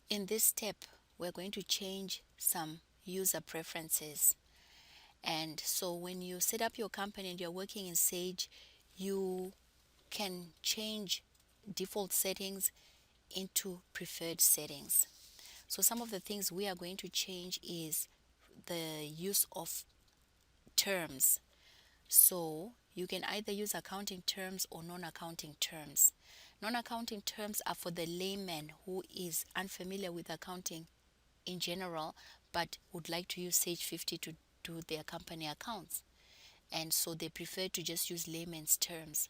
In this step, we're going to change some user preferences. And so when you set up your company and you're working in Sage, you can change default settings into preferred settings. So some of the things we are going to change is the use of terms. So you can either use accounting terms or non-accounting terms. Non-accounting terms are for the layman who is unfamiliar with accounting in general, but would like to use Sage 50 to do their company accounts. And so they prefer to just use layman's terms.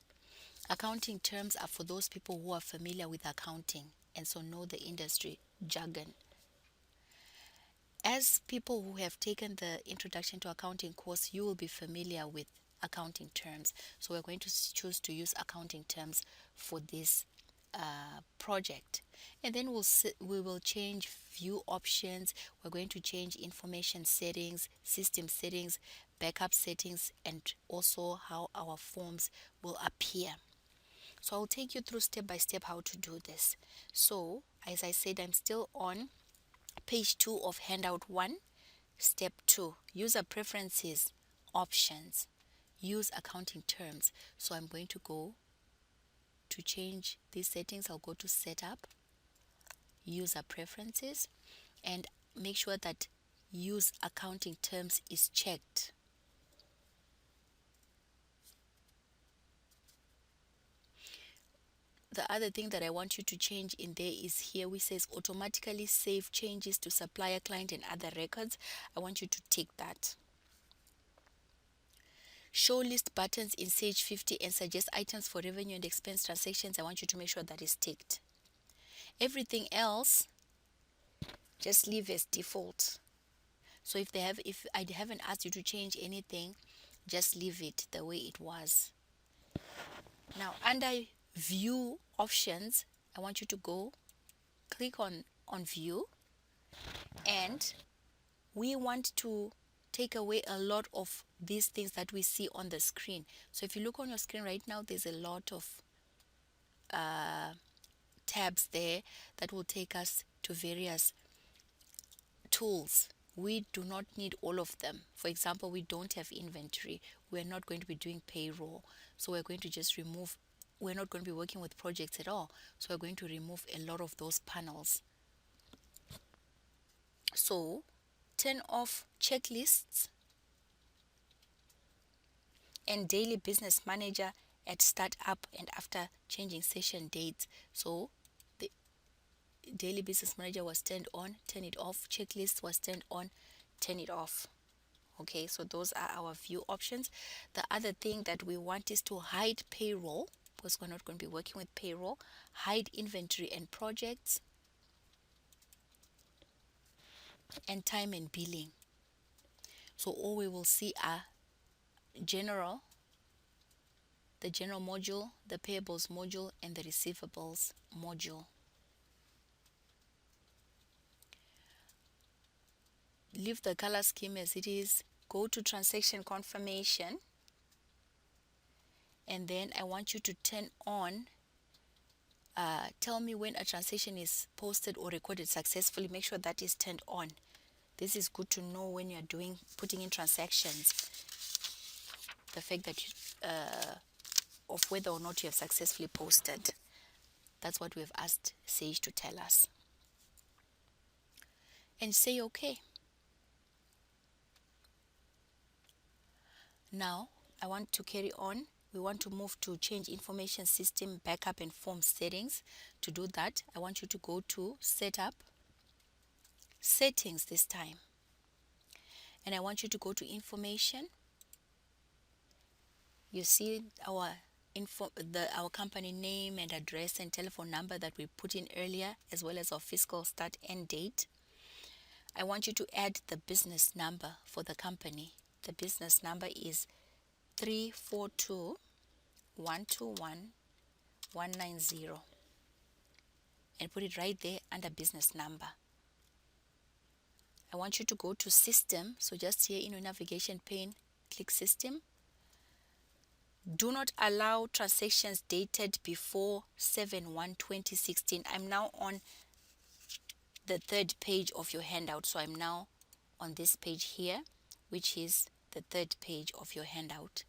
Accounting terms are for those people who are familiar with accounting and so know the industry jargon. As people who have taken the Introduction to Accounting course, you will be familiar with accounting terms. So we're going to choose to use accounting terms for this project. And then we will change view options. We're going to change information settings, system settings, backup settings, and also how our forms will appear. So I'll take you through step by step how to do this. So as I said, I'm still on page 2 of handout 1. Step 2, user preferences, options, use accounting terms. So I'm going to go to change these settings. I'll go to setup, user preferences, and make sure that use accounting terms is checked. The other thing that I want you to change in there is here we says automatically save changes to supplier, client, and other records. I want you to tick that. Show list buttons in Sage 50 and suggest items for revenue and expense transactions. I want you to make sure that is ticked. Everything else, just leave as default. So if I haven't asked you to change anything, just leave it the way it was. Now under view options, I want you to go click on view, and we want to take away a lot of these things that we see on the screen. So if you look on your screen right now, there's a lot of tabs there that will take us to various tools. We do not need all of them. For example, we don't have inventory. We're not going to be doing payroll. So we're going to just remove, we're not going to be working with projects at all. So we're going to remove a lot of those panels. So turn off checklists and daily business manager at startup and after changing session dates. So the daily business manager was turned on, turn it off. Checklist was turned on, turn it off. Okay, so those are our view options. The other thing that we want is to hide payroll, because we're not going to be working with payroll. Hide inventory and projects, and time and billing. So all we will see are general, the general module, the payables module, and the receivables module. Leave the color scheme as it is. Go to transaction confirmation, and then I want you to turn on tell me when a transaction is posted or recorded successfully. Make sure that is turned on. This is good to know when you're putting in transactions, the fact that of whether or not you have successfully posted. That's what we've asked Sage to tell us. And say okay. Now I want to carry on. We want to move to change information system, backup, and form settings. To do that, I want you to go to setup, settings this time, and I want you to go to information. You see our our company name and address and telephone number that we put in earlier, as well as our fiscal start end date. I want you to add the business number for the company. The business number is 342 121 190, and put it right there under business number. I want you to go to system. So just here in your navigation pane, click system. Do not allow transactions dated before 7/1/2016. I'm now on the third page of your handout. So I'm now on this page here, which is the third page of your handout.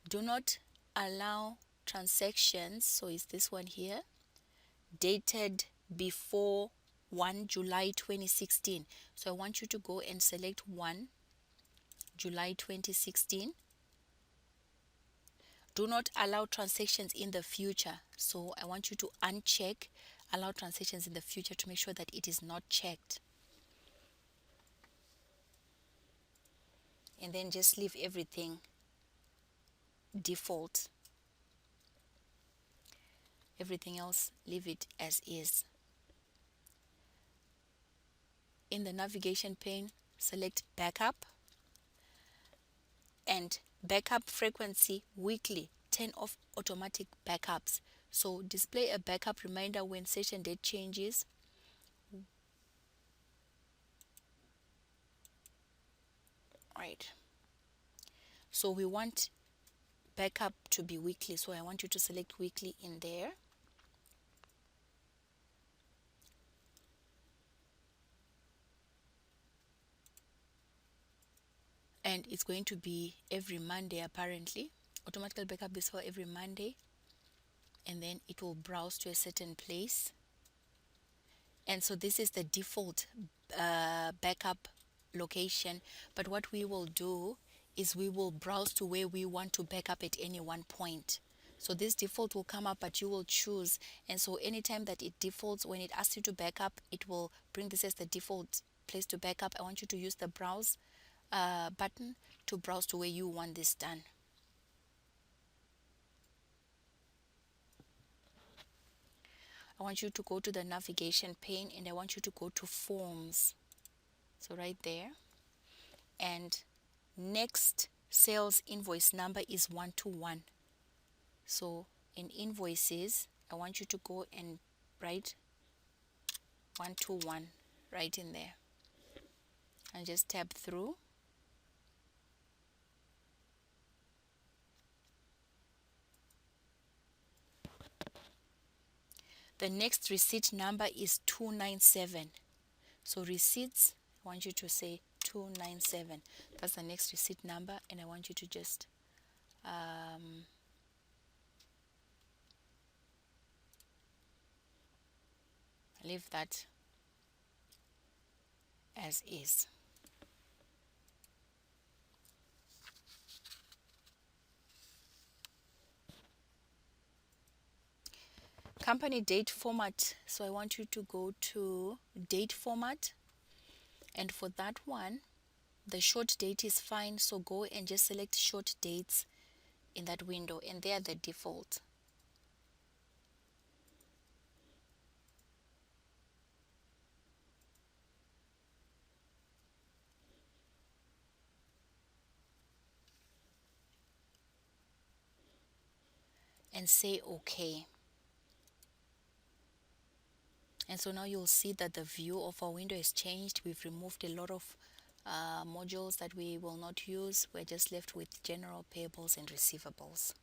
Do not allow transactions, so is this one here, dated before 1 July 2016. So I want you to go and select 1 July 2016. Do not allow transactions in the future. So I want you to uncheck allow transactions in the future to make sure that it is not checked. And then just leave everything default. Everything else, leave it as is. In the navigation pane, select backup and backup frequency weekly. Turn off automatic backups. So display a backup reminder when session date changes. Right. So we want backup to be weekly. So I want you to select weekly in there. And it's going to be every Monday apparently. Automatic backup is for every Monday. And then it will browse to a certain place. And so this is the default backup location. But what we will do is we will browse to where we want to back up at any one point. So this default will come up, but you will choose. And so anytime that it defaults, when it asks you to back up, it will bring this as the default place to back up. I want you to use the browse button to browse to where you want this done. I want you to go to the navigation pane and I want you to go to forms. So right there. And next sales invoice number is 121. So in invoices, I want you to go and write 121 right in there. And just tab through. The next receipt number is 297. So receipts, I want you to say 297. That's the next receipt number, and I want you to just leave that as is. Company date format. So I want you to go to date format, and for that one, the short date is fine. So go and just select short dates in that window, and they are the default. And say OK. And so now you'll see that the view of our window has changed. We've removed a lot of modules that we will not use. We're just left with general payables and receivables.